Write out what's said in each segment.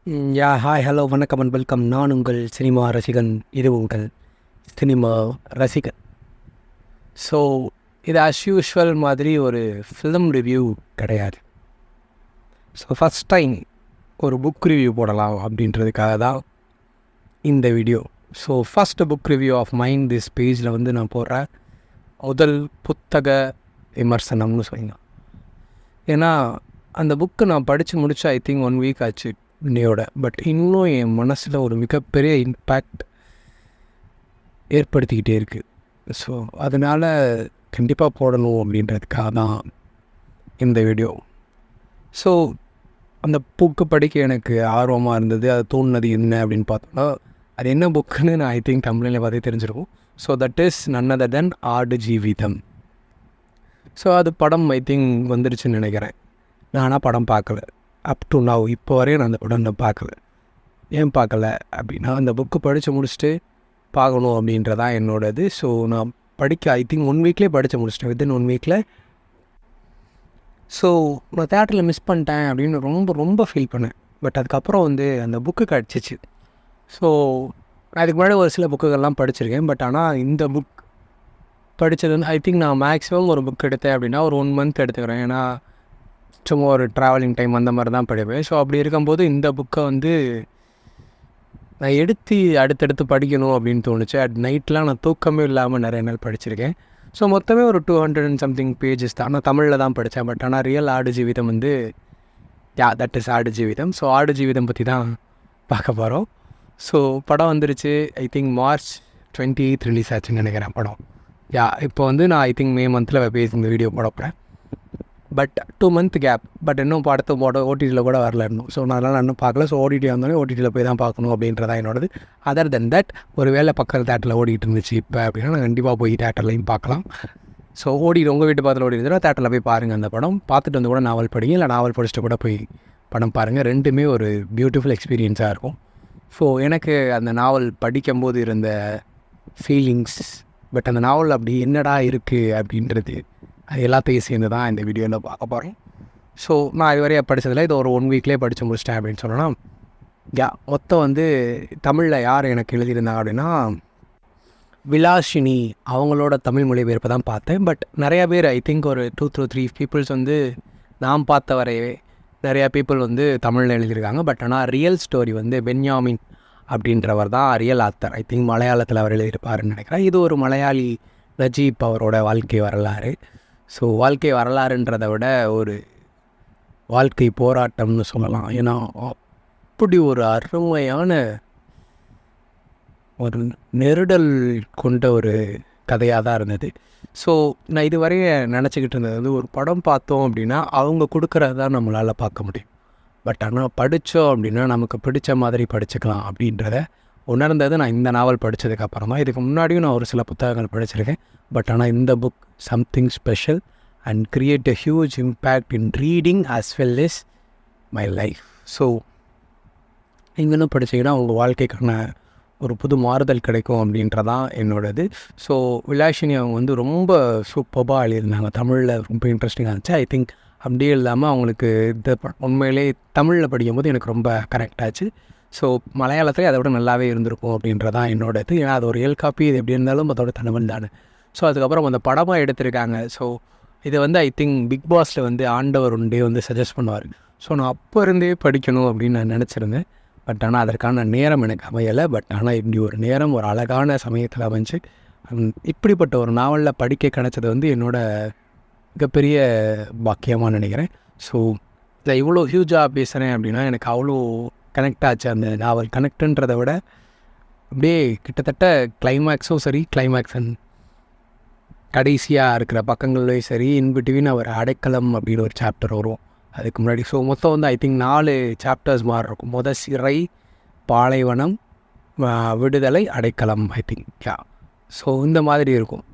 Hi hello வணக்கம் and welcome. நான் உங்கள் சினிமா ரசிகன். இது உங்கள் சினிமா ரசிகன். ஸோ இது அஸ் யூஷுவல் மாதிரி ஒரு ஃபிலிம் ரிவ்யூ கிடையாது. ஸோ ஃபஸ்ட் டைம் ஒரு புக் ரிவ்யூ போடலாம் அப்படின்றதுக்காக தான் இந்த video. So first book review of mind this பேஜில் நான் போடுற முதல் புத்தக விமர்சனம்னு சொல்லலாம். ஏன்னா அந்த புக்கு நான் படித்து முடிச்சு ஐ திங்க் 1 வீக் ஆச்சு இன்னையோட. பட் இன்னும் என் மனசில் ஒரு மிகப்பெரிய இம்பேக்ட் ஏற்படுத்திக்கிட்டே இருக்குது. ஸோ அதனால் கண்டிப்பாக போடணும் அப்படின்றதுக்காக தான் இந்த வீடியோ. ஸோ அந்த புக்கு படிக்க எனக்கு ஆர்வமாக இருந்தது. அது தோணுனது என்ன அப்படின்னு பார்த்தோம்னா, அது என்ன புக்குன்னு நான் ஐ திங்க் தமிழில் பார்த்தே தெரிஞ்சிருக்கும். So that is none other than Aadu Jeevitham. So அது படம் ஐ திங்க் வந்துடுச்சுன்னு நினைக்கிறேன். நானாக படம் பார்க்கல. அப் டு நவ் இப்போ வரையும் நான் அந்த படம் பார்க்கல. ஏன் பார்க்கல அப்படின்னா, அந்த புக்கு படித்து முடிச்சுட்டு பார்க்கணும் அப்படின்றதான் என்னோடது. ஸோ நான் படிக்க ஐ திங்க் 1 வீக்லேயே படித்து முடிச்சிட்டேன், வித்தின் 1 வீக்கில். ஸோ நான் தேட்டரில் மிஸ் பண்ணிட்டேன் அப்படின்னு ரொம்ப ரொம்ப ஃபீல் பண்ணேன். பட் அதுக்கப்புறம் அந்த புக்கு கிடச்சிச்சு. ஸோ அதுக்கு முன்னாடி ஒரு சில புக்குகள்லாம் படிச்சிருக்கேன். பட் ஆனால் இந்த புக் படித்தது ஐ திங்க் நான் மேக்ஸிமம் ஒரு புக் எடுத்தேன் அப்படின்னா ஒரு 1 மந்த் எடுத்துக்கிறேன். ஏன்னா சும்மா ஒரு ட்ராவலிங் டைம் அந்த மாதிரி தான் படிப்பேன். ஸோ அப்படி இருக்கும்போது இந்த புக்கை நான் எடுத்து அடுத்தடுத்து படிக்கணும் அப்படின்னு தோணுச்சு. நைட்லாம் நான் தூக்கமே இல்லாமல் நிறைய நாள் படிச்சிருக்கேன். ஸோ மொத்தமே ஒரு 200 and something பேஜஸ் தான். நான் தமிழில் தான் படித்தேன். பட் ஆனால் ரியல் ஆடு ஜீவிதம் தட் இஸ் ஆடு ஜீவிதம். ஸோ ஆடு ஜீவிதம் பற்றி தான் பார்க்க போகிறோம். ஸோ படம் வந்துருச்சு. ஐ திங்க் March 28 ரிலீஸ் ஆச்சுன்னு நினைக்கிறேன் படம். இப்போ நான் ஐ திங்க் May மந்தில் இந்த வீடியோ போட போகிறேன். But 2 month gap. பட் இன்னும் படத்தை ஓடிடியில் கூட வரல இன்னும். ஸோ நான் இன்னும் பார்க்கல. ஸோ ஓடிடி வந்தோடனே ஓடிடியில் போய் தான் பார்க்கணும் அப்படின்றதான் என்னோடது. அதர் தென் தட் ஒரு வேளை பக்கத்தில் தேட்டரில் ஓடிட்டு இருந்துச்சு இப்போ அப்படின்னா நான் கண்டிப்பாக போய் தேட்டர்லையும் பார்க்கலாம். ஸோ உங்கள் வீட்டு பக்கத்தில் ஓடி இருந்தோன்னா தேட்டரில் போய் பாருங்கள் அந்த படம். பார்த்துட்டு கூட நாவல் படிங்க, இல்லை நாவல் படிச்சுட்டு கூட போய் படம் பாருங்கள். ரெண்டுமே ஒரு பியூட்டிஃபுல் எக்ஸ்பீரியன்ஸாக இருக்கும். ஸோ எனக்கு அந்த நாவல் படிக்கும்போது இருந்த ஃபீலிங்ஸ், பட் அந்த நாவல் அப்படி என்னடா இருக்குது அப்படின்றது, அது எல்லாத்தையும் சேர்ந்து தான் இந்த வீடியோவில் பார்க்க போகிறோம். ஸோ நான் இதுவரையும் படித்ததில் இது ஒரு 1 வீக்லேயே படித்து முடிச்சிட்டேன் அப்படின்னு சொல்லலாம். மொத்தம் தமிழில் யார் எனக்கு எழுதியிருந்தாங்க அப்படின்னா, விலாஷினி அவங்களோட தமிழ் மொழிபெயர்ப்பை தான் பார்த்தேன். பட் நிறையா பேர் ஐ திங்க் ஒரு 2 to 3 பீப்புள்ஸ் நான் பார்த்த வரையவே நிறையா பீப்புள் தமிழில் எழுதியிருக்காங்க. பட் ஆனால் ரியல் ஸ்டோரி பென்யாமின் அப்படின்றவர் தான் ரியல் ஆத்தர். ஐ திங்க் மலையாளத்தில் அவர் எழுதியிருப்பாருன்னு நினைக்கிறேன். இது ஒரு மலையாளி நஜீப் அவரோட வாழ்க்கை வரலாறு. ஸோ வாழ்க்கை வரலாறுன்றதை விட ஒரு வாழ்க்கை போராட்டம்னு சொல்லலாம். ஏன்னா அப்படி ஒரு அருமையான ஒரு நெருடல் கொண்ட ஒரு கதையாக தான் இருந்தது. ஸோ நான் இதுவரைய நினச்சிக்கிட்டு இருந்தது ஒரு படம் பார்த்தோம் அப்படின்னா அவங்க கொடுக்குறது தான் நம்மளால் பார்க்க முடியும். பட் ஆனால் படித்தோம் அப்படின்னா நமக்கு பிடிச்ச மாதிரி படிச்சுக்கலாம் அப்படின்றத உணர்ந்தது நான் இந்த நாவல் படித்ததுக்கப்புறம் தான். இதுக்கு முன்னாடியும் நான் ஒரு சில புத்தகங்கள் படிச்சிருக்கேன். பட் ஆனால் இந்த book something special and create a huge impact in reading as well as my life. So நீங்களும் படிச்சிங்கன்னா உங்கள் வாழ்க்கைக்கான ஒரு புது மாறுதல் கிடைக்கும் அப்படின்றதான் என்னோடது. ஸோ விலாஷினி அவங்க ரொம்ப சூப்பராக எழுதியிருந்தாங்க. தமிழில் ரொம்ப இன்ட்ரெஸ்டிங்காக இருந்துச்சு. ஐ திங்க் அப்படியே இல்லாமல் அவங்களுக்கு இந்த உண்மையிலே தமிழில் படிக்கும்போது எனக்கு ரொம்ப கரெக்ட் ஆச்சு. ஸோ மலையாளத்துலேயே அதை விட நல்லாவே இருந்திருக்கும் அப்படின்றதான் என்னோடது. ஏன்னா அது ஒரு ரியல் காப்பி. இது எப்படி இருந்தாலும் அதோட தனவன் தானே. ஸோ அதுக்கப்புறம் அந்த படமாக எடுத்திருக்காங்க. ஸோ இது ஐ திங்க் பிக் பாஸில் ஆண்டவர் சஜஸ்ட் பண்ணுவார். ஸோ நான் அப்போ இருந்தே படிக்கணும் அப்படின்னு நான் நினச்சிருந்தேன். பட் ஆனால் அதற்கான நேரம் எனக்கு அமையலை. பட் ஆனால் இப்படி ஒரு நேரம் ஒரு அழகான சமயத்தில் அமைஞ்சு இப்படிப்பட்ட ஒரு நாவலில் படிக்க கிடச்சது என்னோட மிகப்பெரிய பாக்கியமாக நினைக்கிறேன். ஸோ இதை இவ்வளோ ஹியூஜாக பேசுகிறேன் அப்படின்னா எனக்கு அவ்வளோ கனெக்ட் ஆச்சு அந்த நாவல். கனெக்டுன்றதை விட அப்படியே கிட்டத்தட்ட கிளைமேக்ஸும் சரி, கிளைமேக்ஸ் அண்ட் கடைசியாக இருக்கிற பக்கங்கள்லேயும் சரி, இன்பிட்வீன் ஒரு அடைக்கலம் அப்படின்னு ஒரு சாப்டர் வரும் அதுக்கு முன்னாடி. ஸோ மொத்தம் ஐ திங்க் 4 சாப்டர்ஸ் மாதிரி இருக்கும். சிறை, பாலைவனம், விடுதலை, அடைக்கலம் ஐ திங்க். ஸோ இந்த மாதிரி இருக்கும்.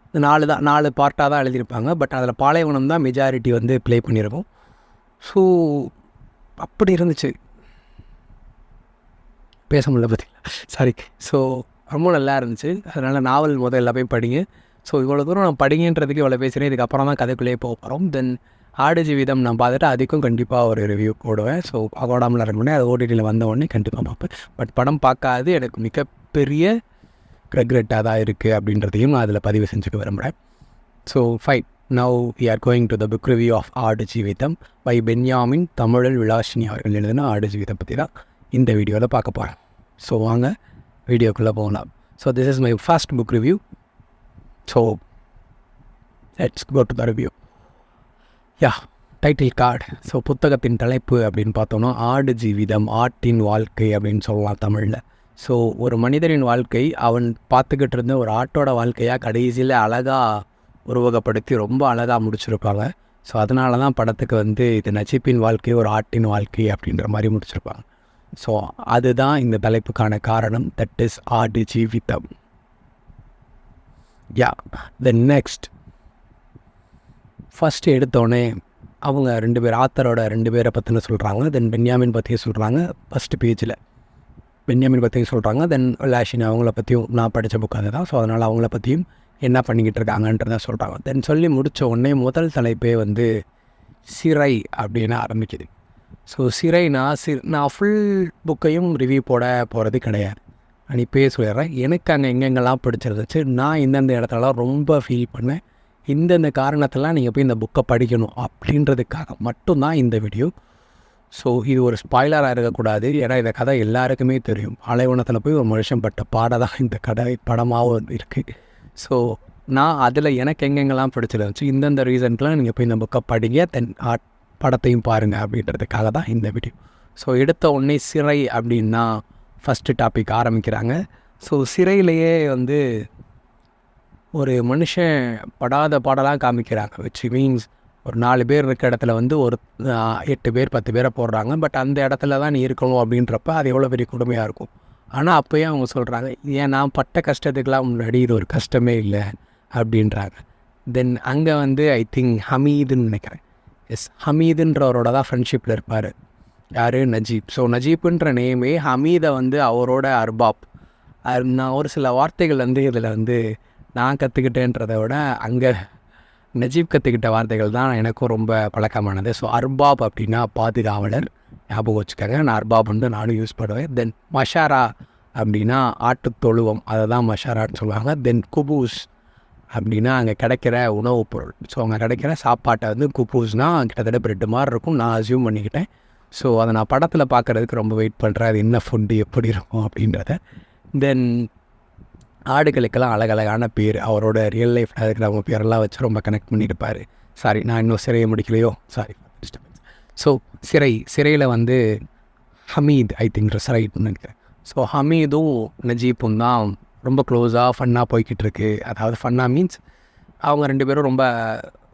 இந்த 4 பார்ட்டாக தான் எழுதியிருப்பாங்க. பட் அதில் பாலைவனம் தான் மெஜாரிட்டி ப்ளே பண்ணியிருக்கும். ஸோ அப்படி இருந்துச்சு. பேச முடியல பார்த்தீங்களா, சாரி. ஸோ ரொம்ப நல்லா இருந்துச்சு. அதனால் நாவல் எல்லாமே படிங்க. ஸோ இவ்வளோ தூரம் நான் படிங்கன்றதுக்கு இவ்வளோ பேசுகிறேன். இதுக்கப்புறம் தான் கதைக்குள்ளேயே போக போகிறோம். தென் ஆடு ஜீவிதம் நான் பார்த்துட்டு அதுக்கும் கண்டிப்பாக ஒரு ரிவ்யூ போடுவேன். ஸோ அகோடாமல் இருக்கணுன்னே அது ஓடிடியில் வந்த உடனே கண்டிப்பாக பார்ப்பேன். பட் படம் பார்க்காது எனக்கு மிகப்பெரிய ரெக்ரெட்டாக தான் இருக்குது அப்படின்றதையும் நான் அதில் பதிவு செஞ்சுக்க விரும்புகிறேன். So fine, now we are going to the book review of Aadu Jeevitham by பென்யாமின். தமிழில் விலாஷினி அவர்கள் எழுதின ஆடு ஜீவிதம் பற்றி தான் இந்த வீடியோவில் பார்க்க போகிறேன். ஸோ வாங்க வீடியோக்குள்ளே போகலாம். So this is my first book review. So let's go to the review. Yeah, title card. So புத்தகத்தின் தலைப்பு அப்படின்னு பார்த்தோன்னா ஆடு ஜீவிதம், ஆட்டின் வாழ்க்கை அப்படின்னு சொல்லலாம் தமிழில். ஸோ ஒரு மனிதனின் வாழ்க்கை அவன் பார்த்துக்கிட்டு இருந்த ஒரு ஆட்டோட வாழ்க்கையாக கடைசியில் அழகாக உருவகப்படுத்தி ரொம்ப அழகாக முடிச்சிருப்பாங்க. ஸோ அதனால தான் படத்துக்கு வந்து இது நஜீப்பின் வாழ்க்கை ஒரு ஆட்டின் வாழ்க்கை அப்படின்ற மாதிரி முடிச்சிருப்பாங்க. ஸோ அதுதான் இந்த தலைப்புக்கான காரணம். தட் இஸ் ஆடு ஜீவிதம். யா, தென் நெக்ஸ்ட் ஃபஸ்ட்டு எடுத்தோடனே அவங்க 2 பேர் ஆத்தரோட 2 பேரை பற்றின சொல்கிறாங்க. தென் பென்யாமின் பற்றியும் சொல்கிறாங்க. ஃபஸ்ட்டு பேஜில் பென்யாமின் பற்றியும் சொல்கிறாங்க. தென் லாஷினி அவங்கள பற்றியும் நான் படித்த புக் அது தான். ஸோ அதனால் அவங்கள பற்றியும் என்ன பண்ணிக்கிட்டு இருக்காங்கன்றத சொல்கிறாங்க. தென் சொல்லி முடித்த உடனே முதல் தலைப்பே வந்து சிறை அப்படின்னு ஆரம்பிக்குது. ஸோ சிறைனா நான் ஃபுல் புக்கையும் ரிவ்யூ போட போகிறது கிடையாது. நான் இப்போயே சொல்லிடுறேன். எனக்கு அங்கே எங்கெங்கெல்லாம் பிடிச்சிருந்துச்சு, நான் இந்தந்த இடத்துலலாம் ரொம்ப ஃபீல் பண்ணேன், இந்தந்த காரணத்தெல்லாம் நீங்கள் போய் இந்த புக்கை படிக்கணும் அப்படின்றதுக்காக மட்டும்தான் இந்த வீடியோ. ஸோ இது ஒரு ஸ்பாய்லராக இருக்கக்கூடாது. ஏன்னா இந்த கதை எல்லாருக்குமே தெரியும். பாலைவனத்தில் போய் ஒரு மனுஷன் பட்ட பாட தான் இந்த கதை படமாகவும் இருக்குது. ஸோ நான் அதில் எனக்கு எங்கெங்கெல்லாம் பிடிச்சிருந்துச்சு, இந்தந்த ரீசன்க்கெலாம் நீங்கள் போய் இந்த புக்கை படிங்க, தென் படத்தையும் பாருங்கள் அப்படின்றதுக்காக தான் இந்த வீடியோ. ஸோ எடுத்த உடனே சிறை அப்படின்னா ஃபஸ்ட்டு டாபிக் ஆரம்பிக்கிறாங்க. ஸோ சிறையிலேயே வந்து ஒரு மனுஷன் படாத பாடலாக காமிக்கிறாங்க. விச் மீன்ஸ் ஒரு 4 பேர் இருக்க இடத்துல வந்து ஒரு 8 பேர் 10 பேரை போடுறாங்க. பட் அந்த இடத்துல தான் நீ இருக்கணும் அப்படின்றப்ப அது எவ்வளோ பெரிய கொடுமையாக இருக்கும். ஆனால் அப்போயே அவங்க சொல்கிறாங்க, ஏன் நான் பட்ட கஷ்டத்துக்கெலாம் முன்னாடி இது ஒரு கஷ்டமே இல்லை அப்படின்றாங்க. தென் அங்கே வந்து ஐ திங்க் ஹமீதுன்னு நினைக்கிறேன். எஸ், ஹமீதுன்றவரோட தான் ஃப்ரெண்ட்ஷிப்பில் இருப்பார். யார்? நஜீப். ஸோ நஜீப்புன்ற நேமே ஹமீதை வந்து அவரோட அர்பாப். நான் ஒரு சில வார்த்தைகள் வந்து இதில் வந்து நான் கற்றுக்கிட்டேன்றதை விட அங்கே நஜீப் கற்றுக்கிட்ட வார்த்தைகள் தான் எனக்கும் ரொம்ப பழக்கமானது. ஸோ அர்பாப் அப்படின்னா பாதுகாவலர், ஞாபகம் வச்சுக்கோங்க. நான் அர்பாப் வந்து நானும் யூஸ் பண்ணுவேன். தென் மஷாரா அப்படின்னா ஆட்டுத்தொழுவம், அதை தான் மஷாரான்னு சொல்லுவாங்க. தென் குபூஸ் அப்படின்னா அங்கே கிடைக்கிற உணவுப் பொருள். ஸோ அங்கே கிடைக்கிற சாப்பாட்டை வந்து குபூஸ்னால் கிட்டத்தட்ட பிரெட்டு மாதிரி இருக்கும், நான் அசியூம் பண்ணிக்கிட்டேன். ஸோ அதை நான் படத்தில் பார்க்குறதுக்கு ரொம்ப வெயிட் பண்ணுறேன், அது என்ன ஃபுட்டு எப்படி இருக்கும் அப்படின்றத. தென் ஆடுகளுக்கெல்லாம் அழகழகான பேர், அவரோட ரியல் லைஃப்பில் இருக்கிறவங்க பேரெல்லாம் வச்சு ரொம்ப கனெக்ட் பண்ணியிருப்பார். சாரி, நான் இன்னும் சிறையை முடிக்கலையோ, சாரி. ஸோ சிறையில் வந்து ஹமீத் ஐ திங்க் சிறைன்னு நினைக்கிறேன். ஸோ ஹமீதும் நஜீப்பும் தான் ரொம்ப க்ளோஸாக ஃபன்னாக போய்கிட்டு இருக்கு. அதாவது ஃபன்னாக மீன்ஸ் அவங்க 2 பேரும் ரொம்ப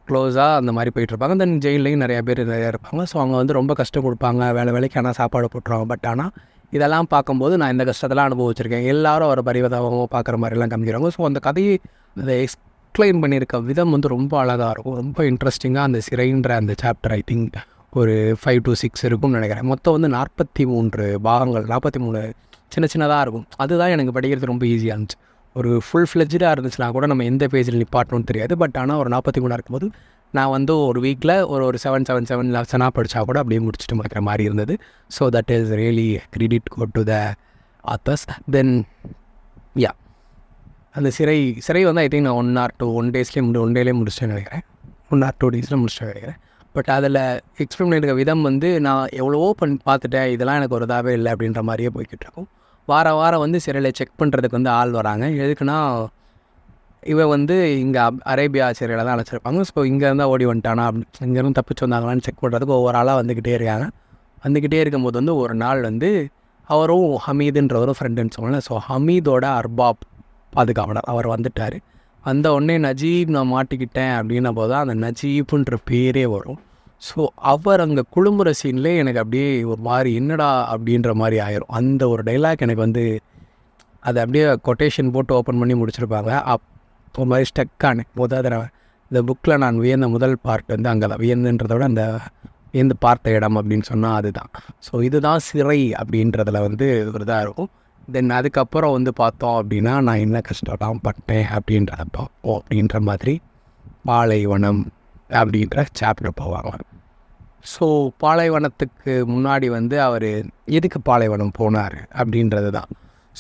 க்ளோஸாக அந்த மாதிரி போயிட்டுருப்பாங்க. தென் ஜெயிலையும் நிறையா பேர் இருப்பாங்க. ஸோ அவங்க வந்து ரொம்ப கஷ்டம் கொடுப்பாங்க, வேலைக்கு ஆனால் சாப்பாடு போட்டுருவாங்க. பட் ஆனால் இதெல்லாம் பார்க்கும்போது நான் இந்த கஷ்டத்தெல்லாம் அனுபவிச்சிருக்கேன். எல்லாரும் அவரை பரிவதாகவும் பார்க்குற மாதிரிலாம் காமிக்கிறாங்க. ஸோ அந்த கதையை அதை எக்ஸ்பிளைன் பண்ணியிருக்க விதம் வந்து ரொம்ப அழகாக இருக்கும், ரொம்ப இன்ட்ரெஸ்டிங்காக. அந்த சிறைன்ற அந்த சாப்டர் ஐ திங்க் ஒரு 5 to 6 இருக்கும்னு நினைக்கிறேன். மொத்தம் வந்து 43 பாகங்கள், 43 சின்னதாக இருக்கும். அதுதான் எனக்கு படிக்கிறது ரொம்ப ஈஸியாக இருந்துச்சு. ஒரு ஃபுல் ஃப்ளெஜ்டாக இருந்துச்சுன்னா கூட நம்ம எந்த பேஜில் நிப்பாட்டணும்னு தெரியாது. பட் ஆனால் ஒரு 43 இருக்கும்போது நான் வந்து ஒரு வீக்கில் ஒரு 7 லெசனாக படித்தா கூட அப்படியே முடிச்சுட்டு முடிக்கிற மாதிரி இருந்தது. So that is really credit go to the authors. Then yeah, அந்த சிறை வந்து ஐ திங்க் நான் 1 or 2 டேஸ்லேயே முடிச்சிட்டேன்னு நினைக்கிறேன். 1 or 2 டேஸில் முடிச்சிட்டு நினைக்கிறேன். பட் அதில் எக்ஸ்பிளைன் பண்ணியிருக்க விதம் வந்து நான் எவ்வளவோ பார்த்துட்டேன், இதெல்லாம் எனக்கு ஒரு இதாகவே இல்லை அப்படின்ற மாதிரியே போய்கிட்டு இருக்கும். வாரம் வந்து சிறையில் செக் பண்ணுறதுக்கு வந்து ஆள் வராங்க. எதுக்குன்னா இவன் வந்து இங்கே அரேபியா சிறையில் தான் அழைச்சிருப்பாங்க. ஸோ இங்கேருந்து ஓடி வந்துட்டானா, இங்கேருந்து தப்பிச்சு வந்தாங்களான்னு செக் பண்ணுறதுக்கு ஒவ்வொரு ஆளாக வந்துக்கிட்டே இருக்காங்க. வந்துக்கிட்டே இருக்கும்போது வந்து ஒரு நாள் வந்து அவரும் ஹமீதுன்றவரும் ஃப்ரெண்டுன்னு சொல்லலை. ஸோ ஹமீதோட அர்பாப் பாதுகாவலர் அவர் வந்துட்டார். வந்த உடனே நஜீப் நான் மாட்டிக்கிட்டேன் அப்படின்ன போது தான் அந்த நஜீப்புன்ற பேரே வரும். ஸோ அவர் அங்கே குழும்புற சீன்லேயே எனக்கு அப்படியே ஒரு மாதிரி என்னடா அப்படின்ற மாதிரி ஆயிரும். அந்த ஒரு டைலாக் எனக்கு வந்து அதை அப்படியே கொட்டேஷன் போட்டு ஓப்பன் பண்ணி முடிச்சிருப்பாங்க. ஒரு மாதிரி ஸ்டக்கானேன். தடவை இந்த புக்கில் நான் வியந்த முதல் பார்ட் வந்து அங்கே தான். வியந்துன்றத விட அந்த வியந்து பார்த்த இடம் அப்படின்னு சொன்னால் அதுதான். ஸோ இதுதான் சிறை அப்படின்றதில் வந்து ஒரு இதாக இருக்கும். தென் அதுக்கப்புறம் வந்து பார்த்தோம் அப்படின்னா நான் என்ன கஷ்டம்லாம் பட்டேன் அப்படின்றத பார்ப்போம். அப்படின்ற மாதிரி பாலைவனம், அப்படின்ற சாப்டர் போவாங்க. ஸோ பாலைவனத்துக்கு முன்னாடி வந்து அவர் எதுக்கு பாலைவனம் போனார் அப்படின்றது தான்.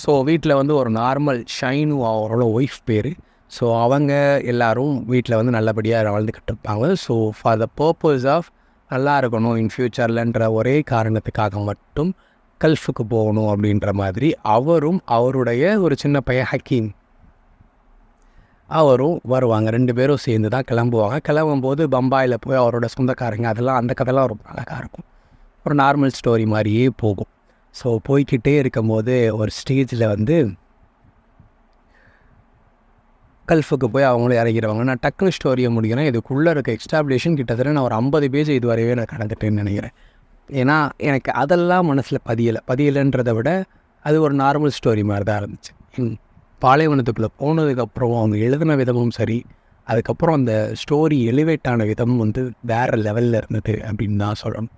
ஸோ வீட்டில் வந்து ஒரு நார்மல் ஷைனு அவரோட ஒய்ஃப் பேர். ஸோ அவங்க எல்லோரும் வீட்டில் வந்து நல்லபடியாக வாழ்ந்துக்கிட்டு இருப்பாங்க. So for the purpose of நல்லா இருக்கணும் இன் ஃப்யூச்சர்லன்ற ஒரே காரணத்துக்காக மட்டும் கல்ஃபுக்கு போகணும் அப்படின்ற மாதிரி அவரும் அவருடைய ஒரு சின்ன பையன் ஹக்கீம் அவரும் வருவாங்க. 2 பேரும் சேர்ந்து தான் கிளம்புவாங்க. கிளம்பும்போது பம்பாயில் போய் அவரோட சொந்தக்காரங்க அதெல்லாம் அந்த கதைலாம் ரொம்ப அழகாக இருக்கும். ஒரு நார்மல் ஸ்டோரி மாதிரியே போகும். ஸோ போய்கிட்டே இருக்கும்போது ஒரு ஸ்டேஜில் வந்து கல்ஃபுக்கு போய் அவங்களும் இறங்கிடுவாங்க. நான் டக்குனு ஸ்டோரியை முடிக்கிறேன். இதுக்குள்ளே இருக்க எக்ஸ்டாப்ளிஷன் கிட்டத்தட்ட நான் ஒரு 50 பேஜ் இது வரையவே நான் கடந்துட்டேன்னு நினைக்கிறேன். ஏன்னா எனக்கு அதெல்லாம் மனசில் பதியலைன்றதை விட அது ஒரு நார்மல் ஸ்டோரி மாதிரி தான் இருந்துச்சு. பாலைவனத்துக்குள்ளே போனதுக்கப்புறம் அவங்க எழுதின விதமும் சரி, அதுக்கப்புறம் அந்த ஸ்டோரி எலிவேட் ஆன விதமும் வந்து வேறு லெவலில் இருந்தது அப்படின்னு தான் சொல்லணும்.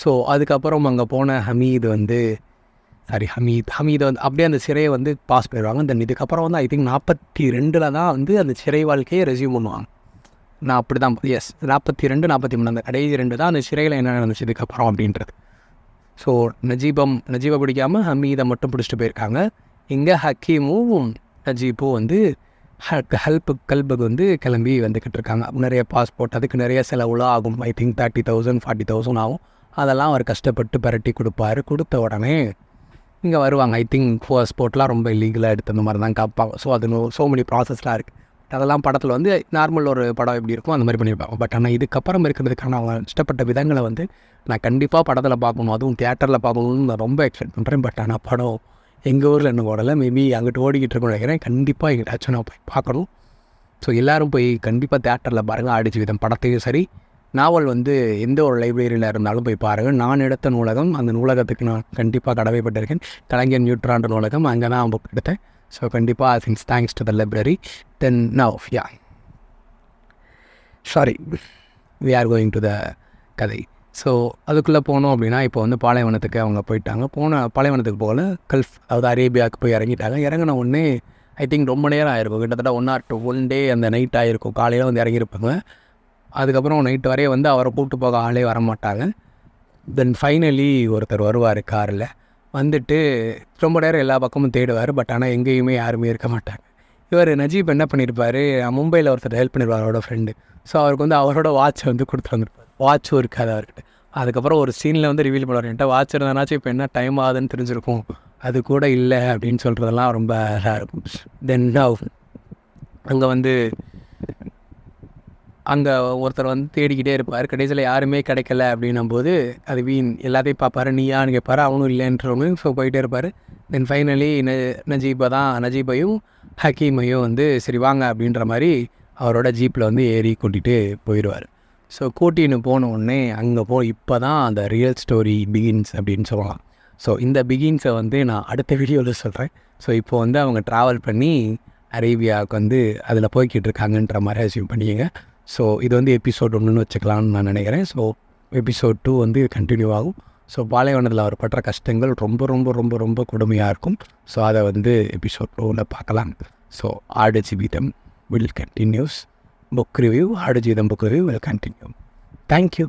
ஸோ அதுக்கப்புறம் அங்கே போன ஹமீது வந்து அப்படியே அந்த சிறையை வந்து பாஸ் பண்ணிடுவாங்க. தென் இதுக்கப்புறம் வந்து ஐ திங்க் 42 தான் வந்து அந்த சிறை வாழ்க்கையை ரெஸ்யூம் பண்ணுவாங்க. நான் அப்படி தான் 42, 43 அந்த கடைசி 2 தான் அந்த சிறையில் என்ன நடந்துச்சு இதுக்கப்புறம் அப்படின்றது. ஸோ நஜீபை பிடிக்காமல் ஹமீதை மட்டும் பிடிச்சிட்டு போயிருக்காங்க. இங்கே ஹக்கீமும் நஜீப்பும் வந்து கல்புக்கு வந்து கிளம்பி வந்துக்கிட்டு இருக்காங்க. நிறைய பாஸ்போர்ட் அதுக்கு நிறைய செலவுலாம் ஆகும். ஐ திங்க் 30,000 40,000 ஆகும். அதெல்லாம் அவர் கஷ்டப்பட்டு பரட்டி கொடுப்பாரு. கொடுத்த உடனே இங்கே வருவாங்க. ஐ திங்க் பாஸ்போர்ட்லாம் ரொம்ப இல்லீகலாக எடுத்து அந்த மாதிரி தான் காப்பாங்க. ஸோ அது ஸோ மெனி ப்ராசஸ்லாம் இருக்குது. அதெல்லாம் படத்தில் வந்து நார்மல் ஒரு படம் எப்படி இருக்கும் அந்த மாதிரி பண்ணியிருப்பாங்க. பட் ஆனால் இதுக்கப்புறம் இருக்கிறதுக்கான அவங்க இஷ்டப்பட்ட விதங்களை வந்து நான் கண்டிப்பாக படத்தில் பார்க்கணும், அதுவும் தியேட்டரில் பார்க்கணுன்னு நான் ரொம்ப எக்ஸ்பெக்ட் பண்ணுறேன். பட் ஆனால் படம் எங்கள் ஊரில் என்ன ஓடலை, மேபி அங்கிட்டு ஓடிக்கிட்டு இருக்கணும்னு நினைக்கிறேன். கண்டிப்பாக எங்கேயாச்சும் நான் போய் பார்க்கணும். ஸோ எல்லோரும் போய் கண்டிப்பாக தியேட்டரில் பாருங்கள். ஆடிச்சு விதம் படத்தையும் சரி, நாவல் வந்து எந்த ஒரு லைப்ரரியில் இருந்தாலும் போய் பாருங்கள். நான் எடுத்த நூலகம், அந்த நூலகத்துக்கு நான் கண்டிப்பாக கடமைப்பட்டிருக்கேன். கலைஞர் நியூட்ரான்ற நூலகம், அங்கே தான் புக் எடுத்தேன். ஸோ கண்டிப்பாக since thanks to the library. Then now we are going to the கதை. ஸோ அதுக்குள்ளே போனோம் அப்படின்னா இப்போ வந்து பாலைவனத்துக்கு அவங்க போயிட்டாங்க. பாலைவனத்துக்கு போகல, அதாவது அரேபியாவுக்கு போய் இறங்கிட்டாங்க. இறங்கின உடனே ஐ திங்க் ரொம்ப நேரம் ஆகிருக்கும். கிட்டத்தட்ட 1 or 2 டே அந்த நைட் ஆகிருக்கும். காலையில் வந்து இறங்கியிருப்பாங்க. அதுக்கப்புறம் நைட்டு வரைய வந்து அவரை கூப்பிட்டு போக ஆளே வரமாட்டாங்க. தென் ஃபைனலி ஒருத்தர் வருவார் காரில். வந்துட்டு ரொம்ப நேரம் எல்லா பக்கமும் தேடுவார். பட் ஆனால் எங்கேயுமே யாருமே இருக்க மாட்டாங்க. இவர் நஜீப் என்ன பண்ணியிருப்பார், மும்பையில் ஒருத்தர் ஹெல்ப் பண்ணியிருப்பார் அவரோட ஃப்ரெண்டு. ஸோ அவருக்கு வந்து அவரோட வாட்சை வந்து கொடுத்து வந்திருப்பார். வாட்சும் இருக்காது அவர்கிட்ட. அதுக்கப்புறம் ஒரு சீனில் வந்து ரிவீல் பண்ணுவார், என்கிட்ட வாட்ச் இருந்தனாச்சும் இப்போ என்ன டைம் ஆகுதுன்னு தெரிஞ்சிருக்கும், அது கூட இல்லை அப்படின்னு சொல்கிறதெல்லாம் ரொம்ப இதாக இருக்கும். தென் அங்கே வந்து அங்கே ஒருத்தர் வந்து தேடிக்கிட்டே இருப்பார். கடைசியில் யாருமே கிடைக்கல அப்படின்னும்போது அது எல்லாத்தையும் பார்ப்பார். நீயான்னு கேட்பார், அவனும் இல்லைன்றவங்க. ஸோ போயிட்டே இருப்பார். தென் ஃபைனலி நஜீபையும் ஹக்கீமையும் வந்து சரி வாங்க அப்படின்ற மாதிரி அவரோட ஜீப்பில் வந்து ஏறி கூட்டிகிட்டு போயிடுவார். ஸோ கூட்டின்னு போன உடனே அங்கே இப்போ தான் அந்த ரியல் ஸ்டோரி பிகின்ஸ் அப்படின்னு சொல்லலாம். ஸோ இந்த பிகின்ஸை வந்து நான் அடுத்த வீடியோவில் சொல்கிறேன். ஸோ இப்போ வந்து அவங்க ட்ராவல் பண்ணி அரேபியாவுக்கு வந்து அதில் போய்கிட்டு இருக்காங்கன்ற மாதிரி அசீவ் பண்ணிக்கங்க. ஸோ இது வந்து எபிசோட் 1ன்னு வச்சுக்கலான்னு நான் நினைக்கிறேன். ஸோ எபிசோட் 2 வந்து கண்டினியூ ஆகும். ஸோ பாலைவனத்தில் அவர் படுற கஷ்டங்கள் ரொம்ப ரொம்ப ரொம்ப ரொம்ப கொடுமையாக இருக்கும். ஸோ அதை வந்து எபிசோட் 2ல் பார்க்கலாம். So Aadujeevitham will continues. Book review, Aadujeevitham book review will continue. Thank you.